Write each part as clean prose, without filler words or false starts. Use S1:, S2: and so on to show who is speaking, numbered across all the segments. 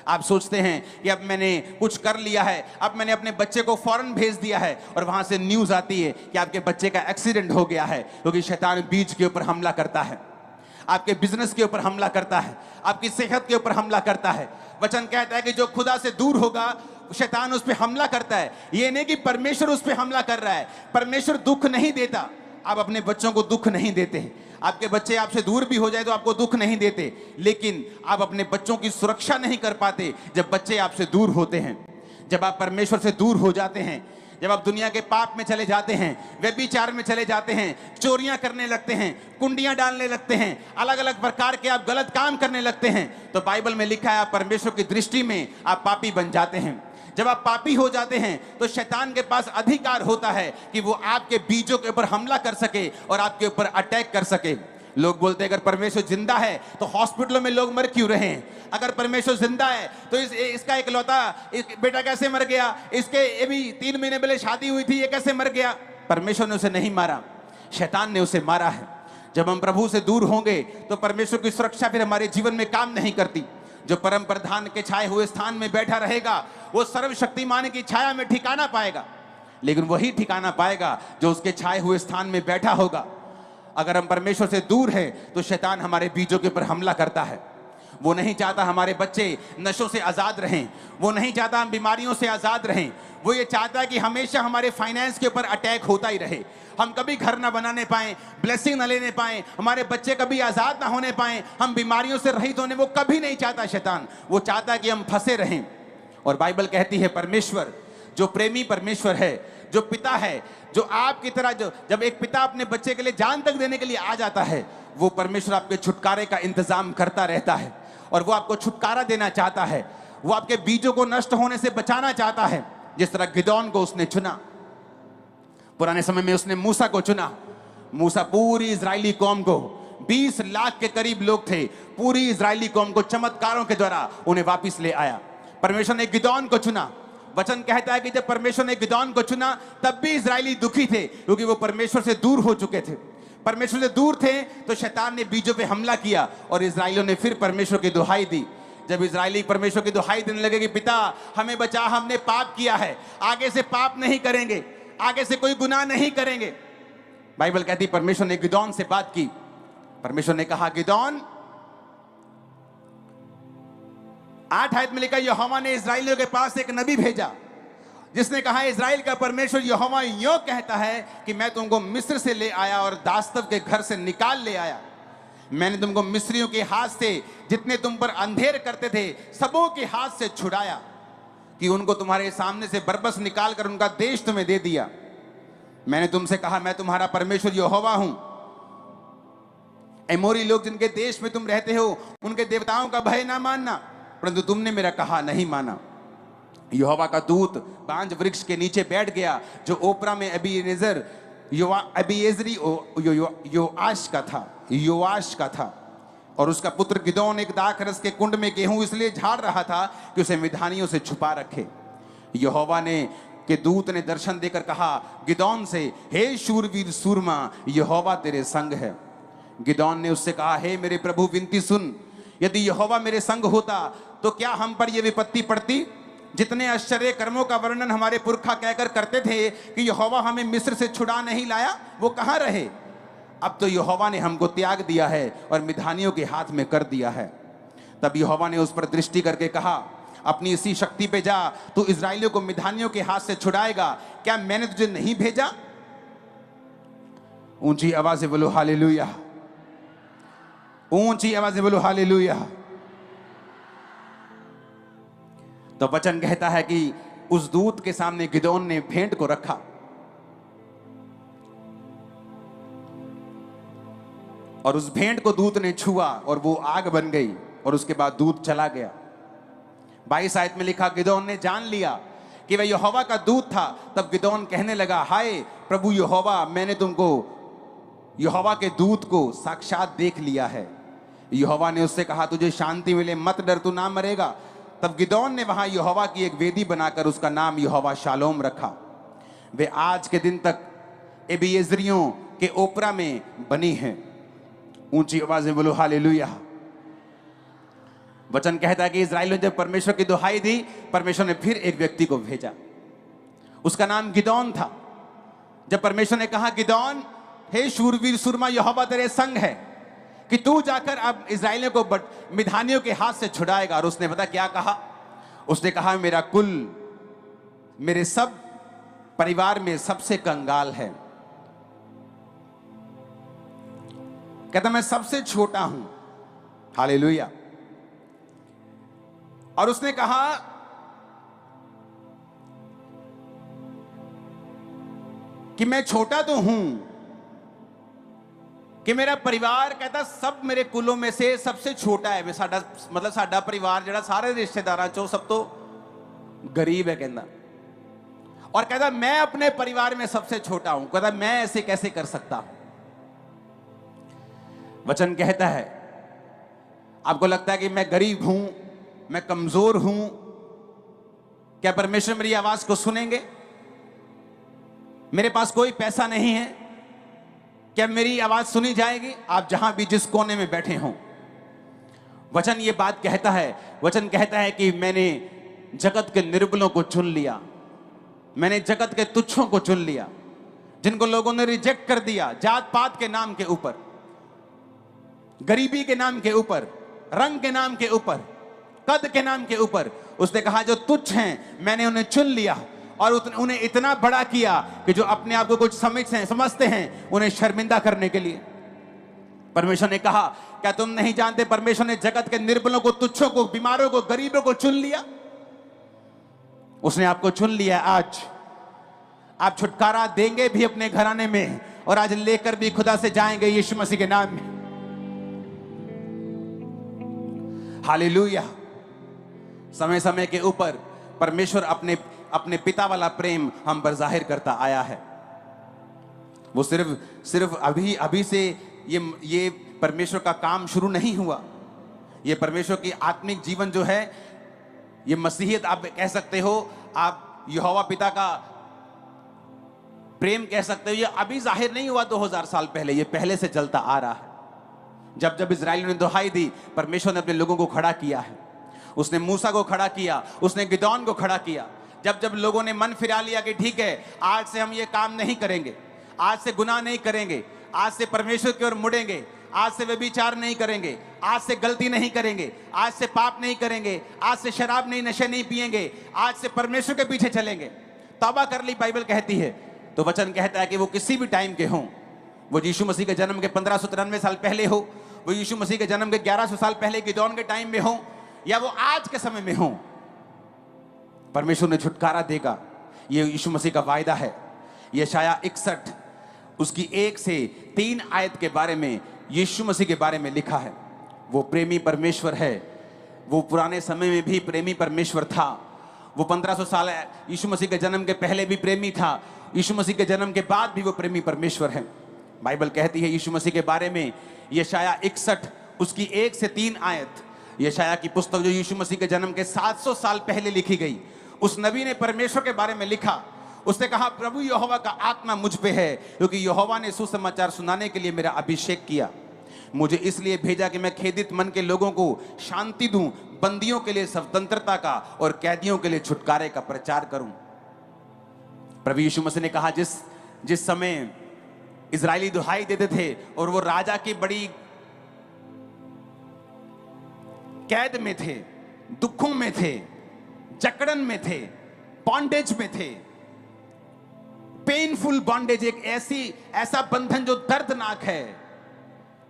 S1: आप सोचते हैं कि अब मैंने कुछ कर लिया है, अब मैंने अपने बच्चे को फौरन भेज दिया है, और वहां से न्यूज आती है कि आपके बच्चे का एक्सीडेंट हो गया है, क्योंकि शैतान बीज के ऊपर हमला करता है, आपके बिजनेस के ऊपर हमला करता है, आपकी सेहत के ऊपर हमला करता है। वचन कहता है कि जो खुदा से दूर होगा शैतान उस पर हमला करता है। ये नहीं कि परमेश्वर उस पर हमला कर रहा है, परमेश्वर दुख नहीं देता। आप अपने बच्चों को दुख नहीं देते, आपके बच्चे आपसे दूर भी हो जाए तो आपको दुख नहीं देते, लेकिन आप अपने बच्चों की सुरक्षा नहीं कर पाते जब बच्चे आपसे दूर होते हैं। जब आप परमेश्वर से दूर हो जाते हैं, जब आप दुनिया के पाप में चले जाते हैं, व्यभिचार में चले जाते हैं, चोरियां करने लगते हैं, कुंडियां डालने लगते हैं, अलग अलग प्रकार के आप गलत काम करने लगते हैं, तो बाइबल में लिखा है आप परमेश्वर की दृष्टि में आप पापी बन जाते हैं। जब आप पापी हो जाते हैं तो शैतान के पास अधिकार होता है कि वो आपके बीजों के ऊपर हमला कर सके और आपके ऊपर अटैक कर सके। लोग बोलते हैं अगर परमेश्वर जिंदा है तो हॉस्पिटलों में लोग मर क्यों रहे हैं? अगर परमेश्वर जिंदा है तो इसका इकलौता बेटा कैसे मर गया? इसके अभी 3 महीने पहले शादी हुई थी, ये कैसे मर गया? परमेश्वर ने उसे नहीं मारा, शैतान ने उसे मारा है। जब हम प्रभु से दूर होंगे तो परमेश्वर की सुरक्षा फिर हमारे जीवन में काम नहीं करती। जो परम प्रधान के छाए हुए स्थान में बैठा रहेगा वो सर्वशक्तिमान की छाया में ठिकाना पाएगा, लेकिन वही ठिकाना पाएगा जो उसके छाए हुए स्थान में बैठा होगा। अगर हम परमेश्वर से दूर हैं तो शैतान हमारे बीजों के ऊपर हमला करता है। वो नहीं चाहता हमारे बच्चे नशों से आज़ाद रहें, वो नहीं चाहता हम बीमारियों से आज़ाद रहें, वो ये चाहता है कि हमेशा हमारे फाइनेंस के ऊपर अटैक होता ही रहे, हम कभी घर ना बनाने पाएं, ब्लेसिंग ना लेने पाएं, हमारे बच्चे कभी आज़ाद ना होने पाएं, हम बीमारियों से रहित होने वो कभी नहीं चाहता शैतान। वो चाहता है कि हम फंसे रहें। और बाइबल कहती है परमेश्वर जो प्रेमी परमेश्वर है, जो पिता है, जो आपकी तरह जो जब एक पिता अपने बच्चे के लिए जान तक देने के लिए आ जाता है, वो परमेश्वर आपके छुटकारे का इंतजाम करता रहता है और वो आपको छुटकारा देना चाहता है। वो आपके बीजों को नष्ट होने से बचाना चाहता है। जिस तरह गिदोन को उसने चुना, पुराने समय में उसने मूसा को चुना। मूसा पूरी इजरायली कौम को, 20 लाख के करीब लोग थे, पूरी इजरायली कौम को चमत्कारों के द्वारा उन्हें वापस ले आया। परमेश्वर ने गिदोन को चुना। वचन कहता है कि जब परमेश्वर ने गिदोन को चुना तब भी इजरायली दुखी थे, क्योंकि वो परमेश्वर से दूर हो चुके थे। परमेश्वर से दूर थे तो शैतान ने बीजों पे हमला किया और इजराइलियों ने फिर परमेश्वर की दुहाई दी। जब इजरायली परमेश्वर की दुहाई देने लगे कि पिता हमें बचा, हमने पाप किया है, आगे से पाप नहीं करेंगे, आगे से कोई गुनाह नहीं करेंगे, बाइबल कहती परमेश्वर ने गिदोन से बात की। परमेश्वर ने कहा गिदोन, 8 आयत में लिखा यहोवा ने इजराइलियों के पास एक नबी भेजा जिसने कहा इजराइल का परमेश्वर यहोवा यूं कहता है कि मैं तुमको मिस्र से ले आया और दास्तव के घर से निकाल ले आया। मैंने तुमको मिस्रियों के हाथ से, जितने तुम पर अंधेर करते थे, सबों के हाथ से छुड़ाया कि उनको तुम्हारे सामने से बरबस निकाल कर उनका देश तुम्हें दे दिया। मैंने तुमसे कहा मैं तुम्हारा परमेश्वर यहोवा हूं। एमोरी लोग जिनके देश में तुम रहते हो उनके देवताओं का भय ना मानना, परंतु तुमने मेरा कहा नहीं माना। यहोवा का दूत बांज वृक्ष के नीचे बैठ गया जो ओपरा में अबीएजेर अबीएजरी योआश का था, और उसका पुत्र गिदोन एक दाखरस के कुंड में गेहूं इसलिए झाड़ रहा था कि उसे मिधानियों से छुपा रखे। यहोवा ने के दूत ने दर्शन देकर कहा गिदोन से, हे शूरवीर सूरमा, यहोवा तेरे संग है। गिदोन ने उससे कहा, हे मेरे प्रभु विनती सुन, यदि यहोवा मेरे संग होता तो क्या हम पर यह विपत्ति पड़ती? जितने आश्चर्य कर्मों का वर्णन हमारे पुरखा कहकर करते थे कि यहोवा हमें मिस्र से छुड़ा नहीं लाया, वो कहां रहे? अब तो यहोवा ने हमको त्याग दिया है और मिधानियों के हाथ में कर दिया है। तब यहोवा ने उस पर दृष्टि करके कहा, अपनी इसी शक्ति पे जा, तू इजराइलियों को मिधानियों के हाथ से छुड़ाएगा। क्या मैंने तुझे नहीं भेजा? ऊंची आवाज से बोलो हालेलुया, ऊंची आवाज से बोलो हालेलुया। तो वचन कहता है कि उस दूत के सामने गिदोन ने भेंट को रखा और उस भेंट को दूत ने छुआ और वो आग बन गई और उसके बाद दूत चला गया। 22 आयत में लिखा गिदोन ने जान लिया कि वह यहोवा का दूत था। तब गिदोन कहने लगा, हाय प्रभु यहोवा, मैंने तुमको यहोवा के दूत को साक्षात देख लिया है। यहोवा ने उससे कहा, तुझे शांति मिले, मत डर, तू ना मरेगा। तब गिदोन ने वहां यहोवा की एक वेदी बनाकर उसका नाम यहोवा शालोम रखा। वे आज के दिन तक एबीएजरियों के ओपरा में बनी है। ऊंची आवाज में बोलो हालेलुया। वचन कहता है कि इस्राएलियों ने जब परमेश्वर की दुहाई दी, परमेश्वर ने फिर एक व्यक्ति को भेजा, उसका नाम गिदोन था। जब परमेश्वर ने कहा, गिदोन, हे शूरवीर सूरमा, यहोवा तेरे संग है कि तू जाकर अब इस्राएलियों को मिधानियों के हाथ से छुड़ाएगा। और उसने पता क्या कहा? उसने कहा, मेरा कुल मेरे सब परिवार में सबसे कंगाल है। कहता मैं सबसे छोटा हूं। हालेलुया। और उसने कहा कि मैं छोटा तो हूं, कि मेरा परिवार, कहता सब मेरे कुलों में से सबसे छोटा है। वे साडा मतलब साडा परिवार जड़ा सारे रिश्तेदारां चों सब तो गरीब है कहता। और कहता मैं अपने परिवार में सबसे छोटा हूं। कहता मैं ऐसे कैसे कर सकता हूं? वचन कहता है, आपको लगता है कि मैं गरीब हूं, मैं कमजोर हूं, क्या परमेश्वर मेरी आवाज को सुनेंगे? मेरे पास कोई पैसा नहीं है, क्या मेरी आवाज सुनी जाएगी? आप जहां भी जिस कोने में बैठे हों, वचन ये बात कहता है, वचन कहता है कि मैंने जगत के निर्बलों को चुन लिया, मैंने जगत के तुच्छों को चुन लिया, जिनको लोगों ने रिजेक्ट कर दिया जात पात के नाम के ऊपर, गरीबी के नाम के ऊपर, रंग के नाम के ऊपर, कद के नाम के ऊपर। उसने कहा जो तुच्छ हैं मैंने उन्हें चुन लिया और उन्हें इतना बड़ा किया कि जो अपने आप को कुछ समझते हैं उन्हें शर्मिंदा करने के लिए। परमेश्वर ने कहा, क्या तुम नहीं जानते परमेश्वर ने जगत के निर्बलों को, तुच्छों को, बीमारों को, गरीबों को चुन लिया? उसने आपको चुन लिया। आज आप छुटकारा देंगे भी अपने घराने में और आज लेकर भी खुदा से जाएंगे यीशु मसीह के नाम में। हालेलुया। समय समय के ऊपर परमेश्वर अपने पिता वाला प्रेम हम पर जाहिर करता आया है। वो सिर्फ अभी से ये परमेश्वर का काम शुरू नहीं हुआ। ये परमेश्वर की आत्मिक जीवन जो है, ये मसीहियत आप कह सकते हो, आप यहोवा पिता का प्रेम कह सकते हो, ये अभी जाहिर नहीं हुआ 2000 साल पहले, ये पहले से चलता आ रहा है। जब जब इस्राएलियों ने दुहाई दी, परमेश्वर ने अपने लोगों को खड़ा किया है। उसने मूसा को खड़ा किया, उसने गिदोन को खड़ा किया। जब जब लोगों ने मन फिरा लिया कि ठीक है, आज से हम ये काम नहीं करेंगे, आज से गुनाह नहीं करेंगे, आज से परमेश्वर की ओर मुड़ेंगे, आज से व्यभिचार नहीं करेंगे, आज से गलती नहीं करेंगे, आज से पाप नहीं करेंगे, आज से शराब नहीं, नशे नहीं पिएंगे, आज से परमेश्वर के पीछे चलेंगे, तौबा कर ली, बाइबल कहती है। तो वचन कहता है कि वो किसी भी टाइम के हों, वो यीशु मसीह के जन्म के 1593 साल पहले हो, वो यीशु मसीह के जन्म के 1100 साल पहले गिदोन के टाइम में हो, या वो आज के समय में हो, परमेश्वर ने छुटकारा देगा। ये यीशु मसीह का वायदा है। यशाया 61 उसकी 1 से 3 आयत के बारे में, यीशु मसीह के बारे में लिखा है। वो प्रेमी परमेश्वर है। वो पुराने समय में भी प्रेमी परमेश्वर था। वो 1500 साल यीशु मसीह के जन्म के पहले भी प्रेमी था, यीशु मसीह के जन्म के बाद भी वो प्रेमी परमेश्वर है। बाइबल कहती है यीशु मसीह के बारे में, यशाया 61 उसकी 1 से 3 आयत, यशाया की पुस्तक जो यीशु मसीह के जन्म के 700 साल पहले लिखी गई, उस नबी ने परमेश्वर के बारे में लिखा। उसने कहा, प्रभु यहोवा का आत्मा मुझ पे है, क्योंकि यहोवा ने सुसमाचार सुनाने के लिए मेरा अभिषेक किया। मुझे इसलिए भेजा कि मैं खेदित मन के लोगों को शांति दूं, बंदियों के लिए स्वतंत्रता का और कैदियों के लिए छुटकारे का प्रचार करूं। प्रभु यीशु मसीह ने कहा, जिस समय इजरायली दुहाई देते थे और वो राजा की बड़ी कैद में थे, दुखों में थे, जकड़न में थे, बॉन्डेज में थे, पेनफुल बॉन्डेज, एक ऐसा बंधन जो दर्दनाक है,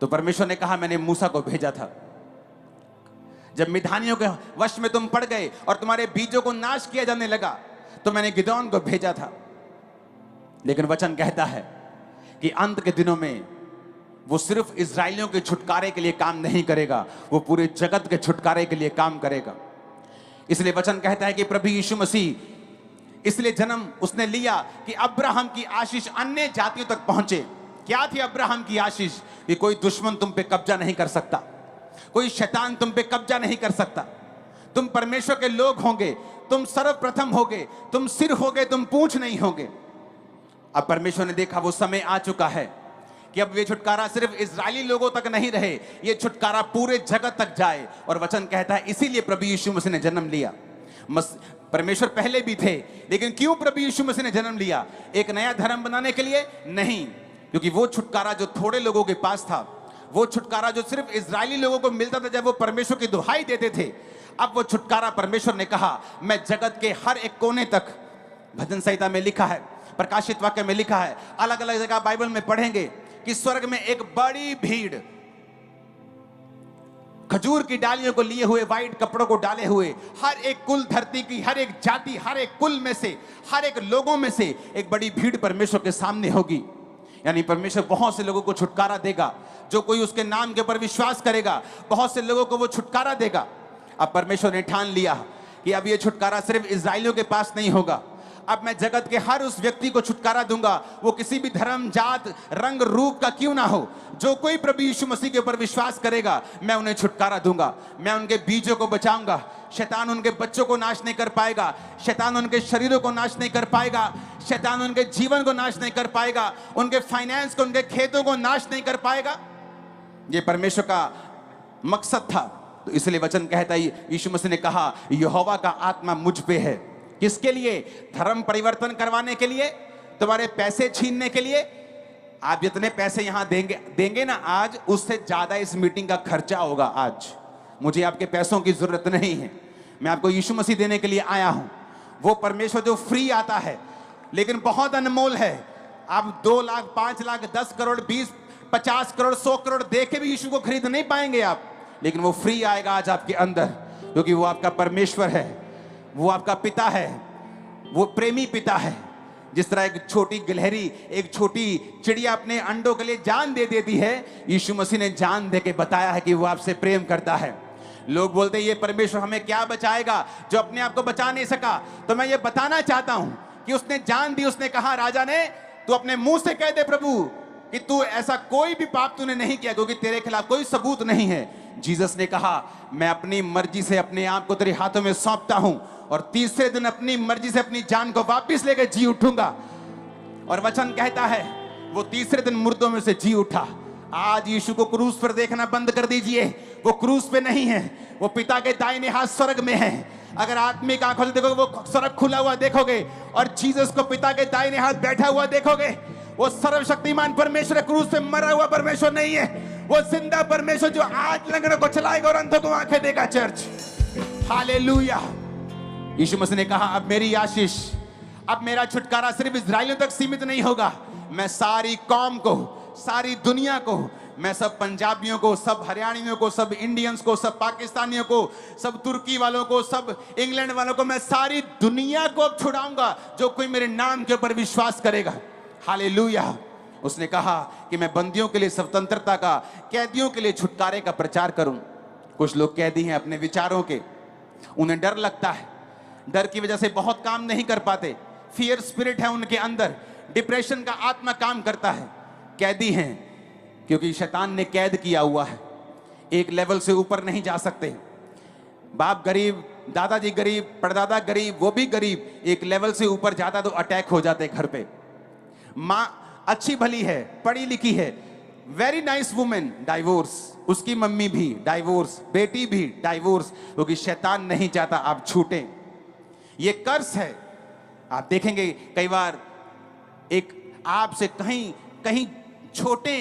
S1: तो परमेश्वर ने कहा, मैंने मूसा को भेजा था। जब मिधानियों के वश में तुम पड़ गए और तुम्हारे बीजों को नाश किया जाने लगा, तो मैंने गिदोन को भेजा था। लेकिन वचन कहता है कि अंत के दिनों में वो सिर्फ इजरायलियों के छुटकारे के लिए काम नहीं करेगा, वो पूरे जगत के छुटकारे के लिए काम करेगा। इसलिए वचन कहता है कि प्रभु यीशु मसीह इसलिए जन्म उसने लिया कि अब्राहम की आशीष अन्य जातियों तक पहुंचे। क्या थी अब्राहम की आशीष? कि कोई दुश्मन तुम पे कब्जा नहीं कर सकता, कोई शैतान तुम पे कब्जा नहीं कर सकता। तुम परमेश्वर के लोग होंगे, तुम सर्वप्रथम होगे, तुम सिर होगे, तुम पूंछ नहीं होगे। अब परमेश्वर ने देखा वो समय आ चुका है कि अब ये छुटकारा सिर्फ इजरायली लोगों तक नहीं रहे, ये छुटकारा पूरे जगत तक जाए। और वचन कहता है इसीलिए प्रभु यीशु मसीह ने जन्म लिया। परमेश्वर पहले भी थे, लेकिन क्यों प्रभु यीशु मसीह ने जन्म लिया? एक नया धर्म बनाने के लिए नहीं, क्योंकि वो छुटकारा जो थोड़े लोगों के पास था, वो छुटकारा जो सिर्फ इजरायली लोगों को मिलता था जब वो परमेश्वर की दुहाई देते थे, अब वो छुटकारा परमेश्वर ने कहा मैं जगत के हर एक कोने तक, भजन संहिता में लिखा है, प्रकाशित वाक्य में लिखा है, अलग अलग जगह बाइबल में पढ़ेंगे कि स्वर्ग में एक बड़ी भीड़ खजूर की डालियों को लिए हुए, वाइट कपड़ों को डाले हुए, हर एक कुल, धरती की हर एक जाति, हर एक कुल में से, हर एक लोगों में से एक बड़ी भीड़ परमेश्वर के सामने होगी। यानी परमेश्वर बहुत से लोगों को छुटकारा देगा। जो कोई उसके नाम के ऊपर विश्वास करेगा, बहुत से लोगों को वो छुटकारा देगा। अब परमेश्वर ने ठान लिया कि अब ये छुटकारा सिर्फ इजराइलियों के पास नहीं होगा, अब मैं जगत के हर उस व्यक्ति को छुटकारा दूंगा, वो किसी भी धर्म, जात, रंग, रूप का क्यों ना हो। जो कोई प्रभु यीशु मसीह के ऊपर विश्वास करेगा, मैं उन्हें छुटकारा दूंगा। मैं उनके बीजों को बचाऊंगा। शैतान उनके बच्चों को नाश नहीं कर पाएगा, शैतान उनके शरीरों को नाश नहीं कर पाएगा, शैतान उनके जीवन को नाश नहीं कर पाएगा, उनके फाइनेंस को, उनके खेतों को नाश नहीं कर पाएगा। ये परमेश्वर का मकसद था। तो इसलिए वचन कहता है, यीशु मसीह ने कहा यहोवा का आत्मा मुझ पे है। किसके लिए? धर्म परिवर्तन करवाने के लिए, तुम्हारे पैसे छीनने के लिए। आप जितने पैसे यहां देंगे ना आज, उससे ज्यादा इस मीटिंग का खर्चा होगा। आज मुझे आपके पैसों की जरूरत नहीं है, मैं आपको यीशु मसीह देने के लिए आया हूं। वो परमेश्वर जो फ्री आता है लेकिन बहुत अनमोल है। आप 2 लाख, 5 लाख, 10 करोड़, 20, 50 करोड़, 100 करोड़ दे के भी यीशु को खरीद नहीं पाएंगे आप, लेकिन वो फ्री आएगा आज आपके अंदर, क्योंकि वो आपका परमेश्वर है, वो आपका पिता है, वो प्रेमी पिता है। जिस तरह एक छोटी गिलहरी, एक छोटी चिड़िया अपने अंडों के लिए जान दे देती है, यीशु मसीह ने जान दे के बताया है कि वो आपसे प्रेम करता है। लोग बोलते हैं ये परमेश्वर हमें क्या बचाएगा जो अपने आप को बचा नहीं सका। तो मैं ये बताना चाहता हूं कि उसने जान दी। उसने कहा, राजा ने, तू अपने मुंह से कह दे प्रभु कि तू ऐसा कोई भी पाप तूने नहीं किया, क्योंकि तेरे खिलाफ कोई सबूत नहीं है। जीसस ने कहा, मैं अपनी मर्जी से अपने आप को तेरे हाथों में सौंपता हूं और तीसरे दिन अपनी मर्जी से अपनी जान को वापस लेकर जी उठूंगा। और वचन कहता है वो तीसरे दिन मुर्दों में से जी उठा। आज यीशु को क्रूस पर देखना बंद कर दीजिए। वो क्रूस पे नहीं है, वो पिता के दाहिने हाथ स्वर्ग में है। अगर आत्मिक आंखों से देखोगे, वो स्वर्ग खुला हुआ देखोगे और जीसस को पिता के दाहिने हाथ बैठा हुआ देखोगे। वो सर्वशक्तिमान परमेश्वर, क्रूस पे मरा हुआ परमेश्वर नहीं है, वो जिंदा परमेश्वर जो आज लंगड़ों को चलाएगा और अंधों को आंखें देगा। Church, hallelujah. यीशु मसीह ने कहा, अब मेरी आशीष, अब मेरा छुटकारा सिर्फ इजराइलियों तक सीमित नहीं होगा, मैं सारी कौम को, सारी दुनिया को, मैं सब पंजाबियों को, सब हरियाणियों को, सब इंडियंस को, सब पाकिस्तानियों को, सब तुर्की वालों को, सब इंग्लैंड वालों को, मैं सारी दुनिया को अब छुड़ाऊंगा जो कोई मेरे नाम के ऊपर विश्वास करेगा। हालेलुया। उसने कहा कि मैं बंदियों के लिए स्वतंत्रता का, कैदियों के लिए छुटकारे का प्रचार करूं। कुछ लोग कैदी हैं अपने विचारों के, उन्हें डर लगता है, डर की वजह से बहुत काम नहीं कर पाते, फियर स्पिरिट है उनके अंदर, डिप्रेशन का आत्मा काम करता है। कैदी हैं क्योंकि शैतान ने कैद किया हुआ है, एक लेवल से ऊपर नहीं जा सकते। बाप गरीब, दादाजी गरीब, परदादा गरीब, वो भी गरीब, एक लेवल से ऊपर जाता तो अटैक हो जाते घर पे। माँ अच्छी भली है, पढ़ी लिखी है, वेरी नाइस वुमेन, डाइवोर्स, उसकी मम्मी भी डाइवोर्स, बेटी भी डाइवोर्स, क्योंकि शैतान नहीं चाहता आप छूटें। ये कर्स है। आप देखेंगे कई बार एक आपसे कहीं छोटे,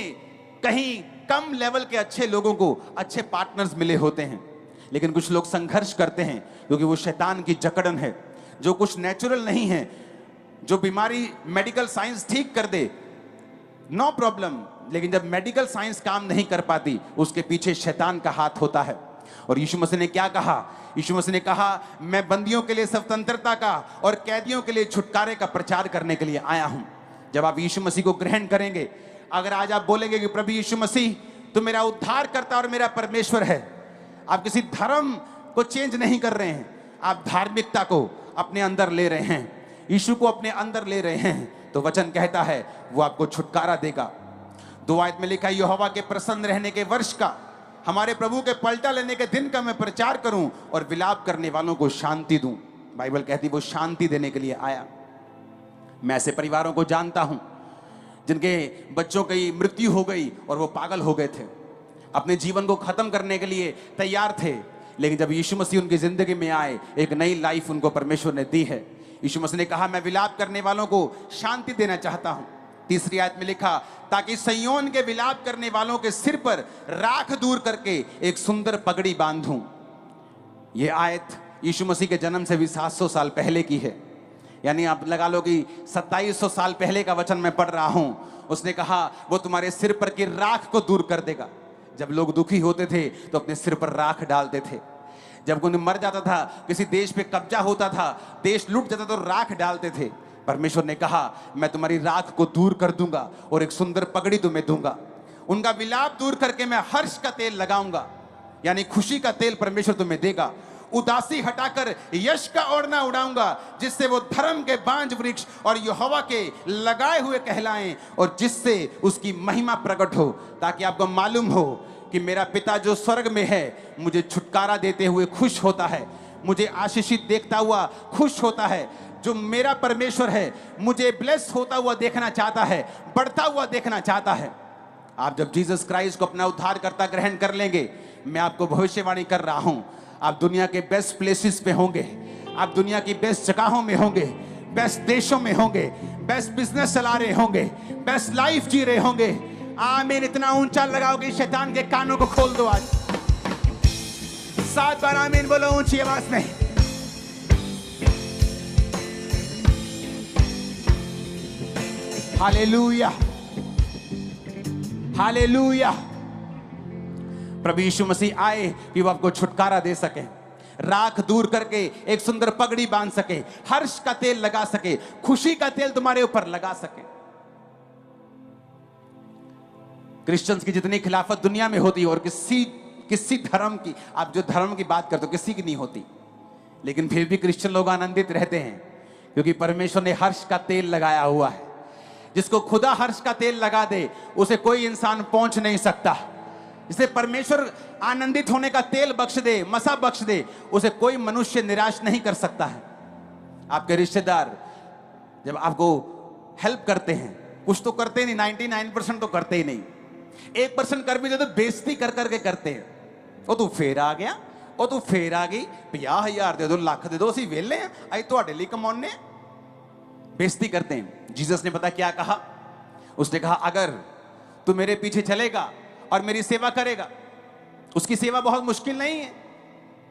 S1: कहीं कम लेवल के अच्छे लोगों को अच्छे पार्टनर्स मिले होते हैं, लेकिन कुछ लोग संघर्ष करते हैं क्योंकि वो शैतान की जकड़न है। जो कुछ नेचुरल नहीं है, जो बीमारी मेडिकल साइंस ठीक कर दे, नो प्रॉब्लम, लेकिन जब मेडिकल साइंस काम नहीं कर पाती, उसके पीछे शैतान का हाथ होता है। और यीशु मसीह ने क्या कहा? यीशु मसीह ने कहा, मैं बंदियों के लिए स्वतंत्रता का और कैदियों के लिए छुटकारे का प्रचार करने के लिए आया हूं। जब आप यीशु मसीह को ग्रहण करेंगे, अगर आज आप बोलेंगे कि प्रभु यीशु मसीह तो मेरा उद्धार करता और मेरा परमेश्वर है, आप किसी धर्म को चेंज नहीं कर रहे हैं, आप धार्मिकता को अपने अंदर ले रहे हैं, यीशु को अपने अंदर ले रहे हैं, तो वचन कहता है वो आपको छुटकारा देगा। 2 आयत में लिखा है, यहोवा के प्रसन्न रहने के वर्ष का, हमारे प्रभु के पलटा लेने के दिन का मैं प्रचार करूं और विलाप करने वालों को शांति दूं। बाइबल कहती वो शांति देने के लिए आया। मैं ऐसे परिवारों को जानता हूं जिनके बच्चों की मृत्यु हो गई और वो पागल हो गए थे, अपने जीवन को खत्म करने के लिए तैयार थे। लेकिन जब यीशु मसीह उनकी जिंदगी में आए, एक नई लाइफ उनको परमेश्वर ने दी है। यीशु मसीह ने कहा, मैं विलाप करने वालों को शांति देना चाहता हूं। तीसरी आयत में लिखा, ताकि सिय्योन के विलाप करने वालों के सिर पर राख दूर करके एक सुंदर पगड़ी बांधूं। यह आयत यीशु मसीह के जन्म से भी 700 साल पहले की है। यानी आप लगा लो कि 2700 साल पहले का वचन मैं पढ़ रहा हूं। उसने कहा वो तुम्हारे सिर पर की राख को दूर कर देगा। जब लोग दुखी होते थे तो अपने सिर पर राख डालते थे। जब कोई मर जाता था, किसी देश पे कब्जा होता था, देश लूट जाता तो राख डालते थे। परमेश्वर ने कहा, मैं तुम्हारी राख को दूर कर दूंगा और एक सुंदर पगड़ी तुम्हें दूंगा। उनका विलाप दूर करके मैं हर्ष का तेल लगाऊंगा, यानी खुशी का तेल परमेश्वर तुम्हें देगा। उदासी हटाकर यश का ओढ़ना उड़ाऊंगा, जिससे वो धर्म के बांज वृक्ष और यहोवा के लगाए हुए कहलाएं और जिससे उसकी महिमा प्रकट हो, ताकि आपको मालूम हो कि मेरा पिता जो स्वर्ग में है मुझे छुटकारा देते हुए खुश होता है, मुझे आशीषित देखता हुआ खुश होता है। जो मेरा परमेश्वर है मुझे ब्लेस होता हुआ देखना चाहता है, बढ़ता हुआ देखना चाहता है। आप जब जीसस क्राइस्ट को अपना उद्धारकर्ता ग्रहण कर लेंगे, मैं आपको भविष्यवाणी कर रहा हूं, आप दुनिया के बेस्ट प्लेसेस पे होंगे, आप दुनिया की बेस्ट जगहों में होंगे, बेस्ट देशों में होंगे, बेस्ट बिजनेस चला रहे होंगे, बेस्ट लाइफ जी रहे होंगे। आमीन। इतना ऊंचा लगाओ कि शैतान के कानों को खोल दो। आज 7 बार आमीन बोलो ऊंची आवाज में। Hallelujah, hallelujah. प्रभु यीशु मसीह आए कि वो आपको छुटकारा दे सके, राख दूर करके एक सुंदर पगड़ी बांध सके, हर्ष का तेल लगा सके, खुशी का तेल तुम्हारे ऊपर लगा सके। क्रिश्चियंस की जितनी खिलाफत दुनिया में होती है, और किसी धर्म की, आप जो धर्म की बात करते हो, किसी की नहीं होती, लेकिन फिर भी क्रिश्चियन लोग आनंदित रहते हैं, क्योंकि परमेश्वर ने हर्ष का तेल लगाया हुआ है। जिसको खुदा हर्ष का तेल लगा दे, उसे कोई इंसान पहुंच नहीं सकता। जिसे परमेश्वर आनंदित होने का तेल बख्श दे, मसा बख्श दे, उसे कोई मनुष्य निराश नहीं कर सकता है। आपके रिश्तेदार जब आपको हेल्प करते हैं, कुछ तो करते नहीं, 99% तो करते ही नहीं, 1% कर भी दे तो बेइज्जती कर करके करते हैं। ਉਹ ਤੂੰ ਫੇਰ ਆ ਗਿਆ, ਉਹ ਤੂੰ ਫੇਰ ਆ गई, 50,000 दे दो, ਲੱਖ दे दो, ਅਸੀਂ ਵਿਹਲੇ ਆ, ਅਸੀਂ ਤੁਹਾਡੇ ਲਈ ਕਮਾਉਣੇ। बेइज्जती करते हैं। जीसस ने पता क्या कहा? उसने कहा, अगर तू मेरे पीछे चलेगा और मेरी सेवा करेगा, उसकी सेवा बहुत मुश्किल नहीं है।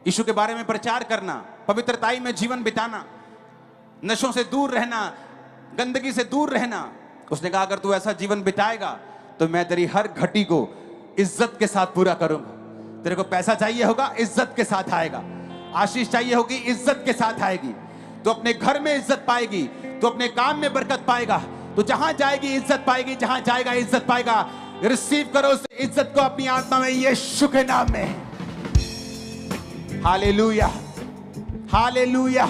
S1: यीशु के बारे में प्रचार करना, पवित्रताई में जीवन बिताना, नशों से दूर रहना, गंदगी से दूर रहना। उसने कहा, अगर तू ऐसा जीवन बिताएगा तो मैं तेरी हर घटी को इज्जत के साथ पूरा करूंगा। तेरे को पैसा चाहिए होगा, इज्जत के साथ आएगा। आशीष चाहिए होगी, इज्जत के साथ आएगी। तो अपने घर में इज्जत पाएगी, तो अपने काम में बरकत पाएगा, तो जहां जाएगी इज्जत पाएगी, जहां जाएगा इज्जत पाएगा। रिसीव करो उस इज्जत को अपनी आत्मा में, यीशु के नाम में। Hallelujah, hallelujah.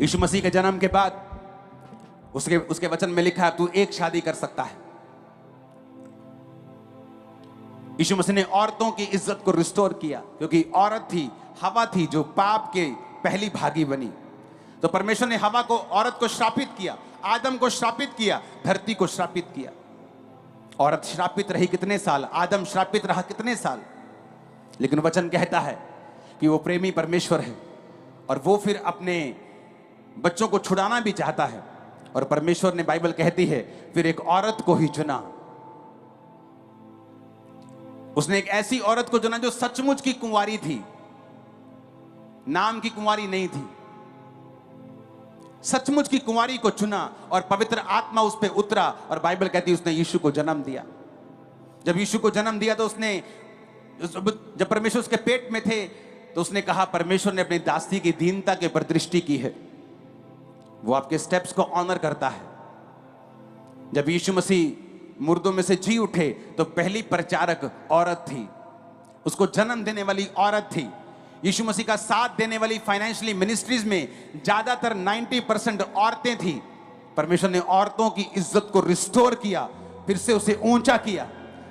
S1: यीशु मसीह के जन्म के बाद उसके वचन में लिखा है, तू एक शादी कर सकता है। यीशु मसीह ने औरतों की इज्जत को रिस्टोर किया, क्योंकि औरत थी, हवा थी, जो पाप के पहली भागी बनी। तो परमेश्वर ने हवा को, औरत को श्रापित किया, आदम को श्रापित किया, धरती को श्रापित किया। औरत श्रापित रही कितने साल, आदम श्रापित रहा कितने साल, लेकिन वचन कहता है कि वो प्रेमी परमेश्वर है और वो फिर अपने बच्चों को छुड़ाना भी चाहता है। और परमेश्वर ने, बाइबल कहती है, फिर एक औरत को ही चुना। उसने एक ऐसी औरत को चुना जो सचमुच की कुंवारी थी, नाम की कुंवारी नहीं थी। सचमुच की कुंवारी को चुना और पवित्र आत्मा उस पर उतरा, और बाइबल कहती है उसने यीशु को जन्म दिया। जब यीशु को जन्म दिया तो उसने, जब परमेश्वर उसके पेट में थे, तो उसने कहा, परमेश्वर ने अपनी दासी की दीनता के ऊपर दृष्टि की है, वो आपके स्टेप्स को ऑनर करता है। जब यीशु मसीह मुर्दों में से जी उठे तो पहली प्रचारक औरत थी, उसको जन्म देने वाली औरत थी। यीशु मसीह का साथ देने वाली फाइनेंशियली मिनिस्ट्रीज में ज्यादातर 90% औरतें थी। परमेश्वर ने औरतों की इज्जत को रिस्टोर किया, फिर से उसे ऊंचा किया,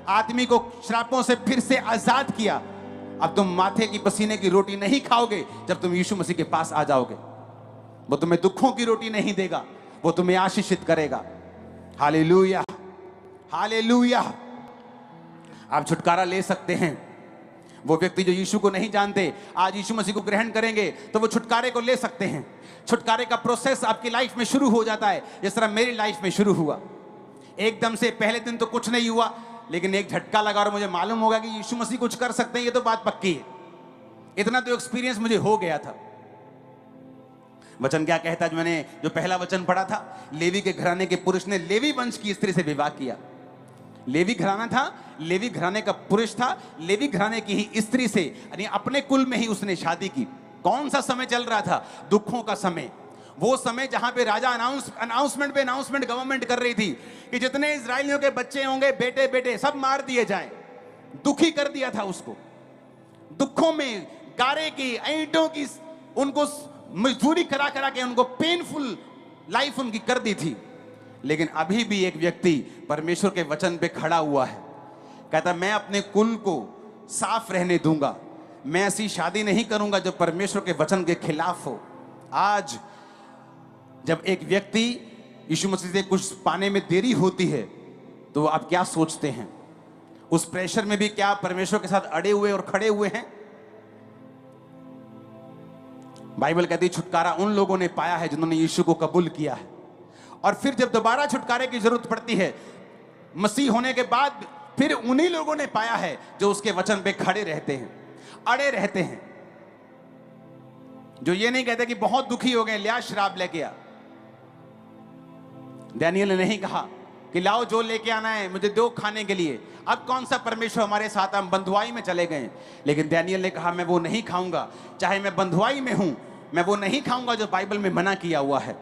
S1: आदमी को श्रापों से फिर से आजाद किया। अब तुम माथे की पसीने की रोटी नहीं खाओगे जब तुम यीशु मसीह के पास आ जाओगे। वो तुम्हें दुखों की रोटी नहीं देगा, वो तुम्हें आशीषित करेगा। Hallelujah, hallelujah. आप छुटकारा ले सकते हैं। वो व्यक्ति जो यीशु को नहीं जानते, आज यीशु मसीह को ग्रहण करेंगे तो वो छुटकारे को ले सकते हैं। छुटकारे का प्रोसेस आपकी लाइफ में शुरू हो जाता है, जिस तरह मेरी लाइफ में शुरू हुआ। एकदम से पहले दिन तो कुछ नहीं हुआ, लेकिन एक झटका लगा और मुझे मालूम होगा कि यीशु मसीह कुछ कर सकते हैं, ये तो बात पक्की है। इतना तो एक्सपीरियंस मुझे हो गया था। वचन क्या कहता है? मैंने जो पहला वचन पढ़ा था, लेवी के घराने के पुरुष ने लेवी वंश की स्त्री से विवाह किया। लेवी घराना था, लेवी घराने का पुरुष था, लेवी घराने की ही स्त्री से, यानी अपने कुल में ही उसने शादी की। कौन सा समय चल रहा था? दुखों का समय। वो समय जहां पे राजा अनाउंसमेंट पे अनाउंसमेंट गवर्नमेंट कर रही थी कि जितने इजरायलियों के बच्चे होंगे, बेटे बेटे सब मार दिए जाएं। दुखी कर दिया था उसको। दुखों में गारे की, ईंटों की, उनको मजदूरी करा करा के उनको पेनफुल लाइफ उनकी कर दी थी। लेकिन अभी भी एक व्यक्ति परमेश्वर के वचन पे खड़ा हुआ है, कहता मैं अपने कुल को साफ रहने दूंगा, मैं ऐसी शादी नहीं करूंगा जो परमेश्वर के वचन के खिलाफ हो। आज जब एक व्यक्ति यीशु मसीह से कुछ पाने में देरी होती है तो आप क्या सोचते हैं? उस प्रेशर में भी क्या परमेश्वर के साथ अड़े हुए और खड़े हुए हैं? बाइबल कहती है छुटकारा उन लोगों ने पाया है जिन्होंने यीशु को कबूल किया है। और फिर जब दोबारा छुटकारे की जरूरत पड़ती है मसीह होने के बाद, फिर उन्हीं लोगों ने पाया है जो उसके वचन पे खड़े रहते हैं, अड़े रहते हैं, जो ये नहीं कहते कि बहुत दुखी हो गए लिया शराब लेके आ। दानियल ने नहीं कहा कि लाओ जो लेके आना है मुझे दो खाने के लिए। अब कौन सा परमेश्वर हमारे साथ, हम बंधुआई में चले गए। लेकिन दानियल ने कहा मैं वो नहीं खाऊंगा, चाहे मैं बंधुआई में हूं, मैं वो नहीं खाऊंगा जो बाइबल में मना किया हुआ है।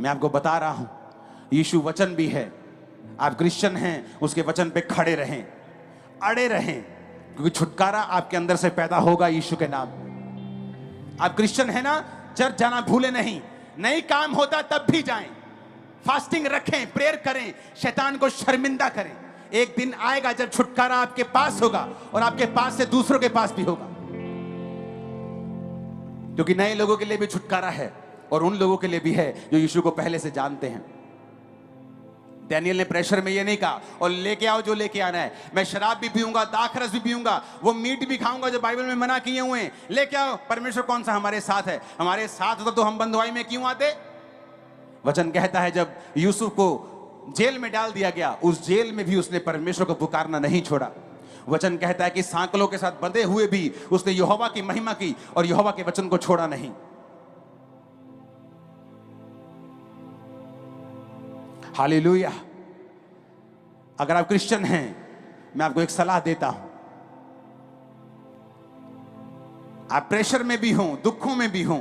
S1: मैं आपको बता रहा हूं, यीशु वचन भी है। आप क्रिश्चियन हैं, उसके वचन पे खड़े रहें, अड़े रहें, क्योंकि छुटकारा आपके अंदर से पैदा होगा यीशु के नाम। आप क्रिश्चियन है ना, चर्च जाना भूले नहीं, नहीं काम होता तब भी जाएं, फास्टिंग रखें, प्रेयर करें, शैतान को शर्मिंदा करें। एक दिन आएगा जब छुटकारा आपके पास होगा और आपके पास से दूसरों के पास भी होगा, क्योंकि नए लोगों के लिए भी छुटकारा है और उन लोगों के लिए भी है जो यीशु को पहले से जानते हैं। दानियल ने प्रेशर में ये नहीं कहा और लेके आओ जो लेके आना है, मैं शराब भी पीऊंगा, दाखरस भी पीऊंगा, वो मीट भी खाऊंगा जो बाइबल में मना किए हुए हैं, लेके आओ। परमेश्वर कौन सा हमारे साथ है? हमारे साथ होता तो हम बंधुआई में क्यों आते? वचन कहता है जब यूसुफ को जेल में डाल दिया गया, उस जेल में भी उसने परमेश्वर को पुकारना नहीं छोड़ा। वचन कहता है कि सांकलों के साथ बंधे हुए भी उसने यहोवा की महिमा की और यहोवा के वचन को छोड़ा नहीं। हालेलुया। अगर आप क्रिश्चियन हैं, मैं आपको एक सलाह देता हूं, आप प्रेशर में भी हों, दुखों में भी हों,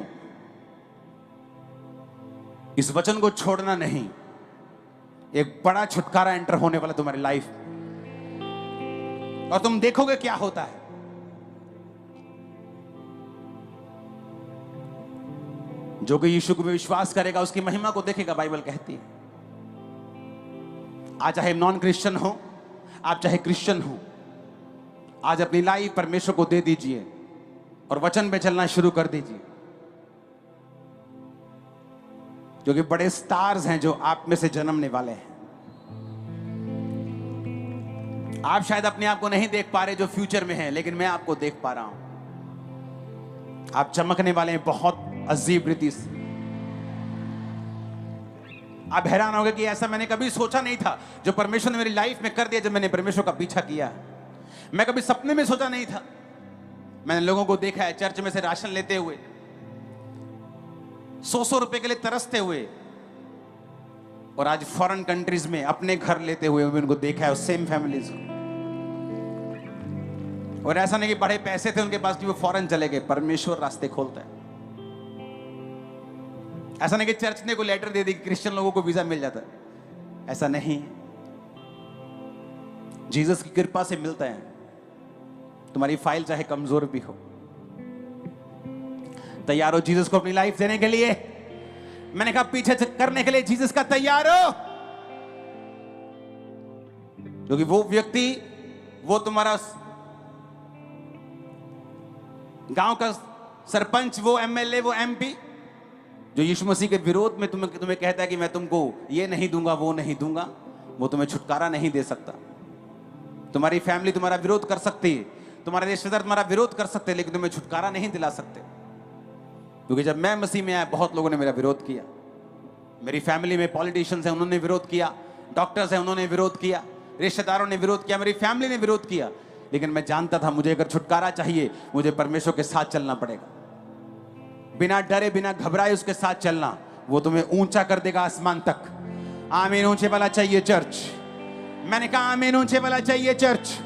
S1: इस वचन को छोड़ना नहीं। एक बड़ा छुटकारा एंटर होने वाला तुम्हारी लाइफ और तुम देखोगे क्या होता है। जो कि यीशु को भी विश्वास करेगा उसकी महिमा को देखेगा, बाइबल कहती है। आज चाहे नॉन क्रिश्चियन हो, आप चाहे क्रिश्चियन हो, आज अपनी लाइफ परमेश्वर को दे दीजिए और वचन पे चलना शुरू कर दीजिए, क्योंकि बड़े स्टार्स हैं जो आप में से जन्मने वाले हैं। आप शायद अपने आप को नहीं देख पा रहे जो फ्यूचर में है, लेकिन मैं आपको देख पा रहा हूं। आप चमकने वाले हैं बहुत अजीब रीति से। आप हैरान होंगे कि ऐसा मैंने कभी सोचा नहीं था जो परमेश्वर ने मेरी लाइफ में कर दिया जब मैंने परमेश्वर का पीछा किया। मैं कभी सपने में सोचा नहीं था। मैंने लोगों को देखा है चर्च में से राशन लेते हुए, 100 रुपए के लिए तरसते हुए, और आज फॉरेन कंट्रीज में अपने घर लेते हुए उनको देखा है, सेम फैमिलीज को। और ऐसा नहीं कि बड़े पैसे थे उनके पास कि वो फॉरेन चले गए, परमेश्वर रास्ते खोलता है। ऐसा नहीं कि चर्च ने को लेटर दे दी कि क्रिश्चियन लोगों को वीजा मिल जाता है, ऐसा नहीं। जीसस की कृपा से मिलता है। तुम्हारी फाइल चाहे कमजोर भी हो, तैयार हो जीसस को अपनी लाइफ देने के लिए? मैंने कहा पीछे करने के लिए जीसस का तैयार हो, क्योंकि वो व्यक्ति, वो तुम्हारा गांव का सरपंच, वो एमएलए, वो एमपी, जो यीशु मसीह के विरोध में तुम्हें कहता है कि मैं तुमको ये नहीं दूंगा, वो नहीं दूंगा, वो तुम्हें छुटकारा नहीं दे सकता। तुम्हारी फैमिली तुम्हारा विरोध कर सकती है, तुम्हारे रिश्तेदार तुम्हारा विरोध कर सकते हैं, लेकिन तुम्हें छुटकारा नहीं दिला सकते। क्योंकि जब मैं मसीह में आया, बहुत लोगों ने मेरा विरोध किया। मेरी फैमिली में पॉलिटिशियंस हैं, उन्होंने विरोध किया, डॉक्टर्स हैं, उन्होंने विरोध किया, रिश्तेदारों ने विरोध किया, मेरी फैमिली ने विरोध किया, लेकिन मैं जानता था मुझे अगर छुटकारा चाहिए, मुझे परमेश्वर के साथ चलना पड़ेगा। बिना डरे, बिना घबराए उसके साथ चलना, वो तुम्हें ऊंचा कर देगा आसमान तक। आमीन ऊंचे वाला चाहिए चर्च। मैंने कहा आमीन ऊंचे वाला चाहिए चर्च।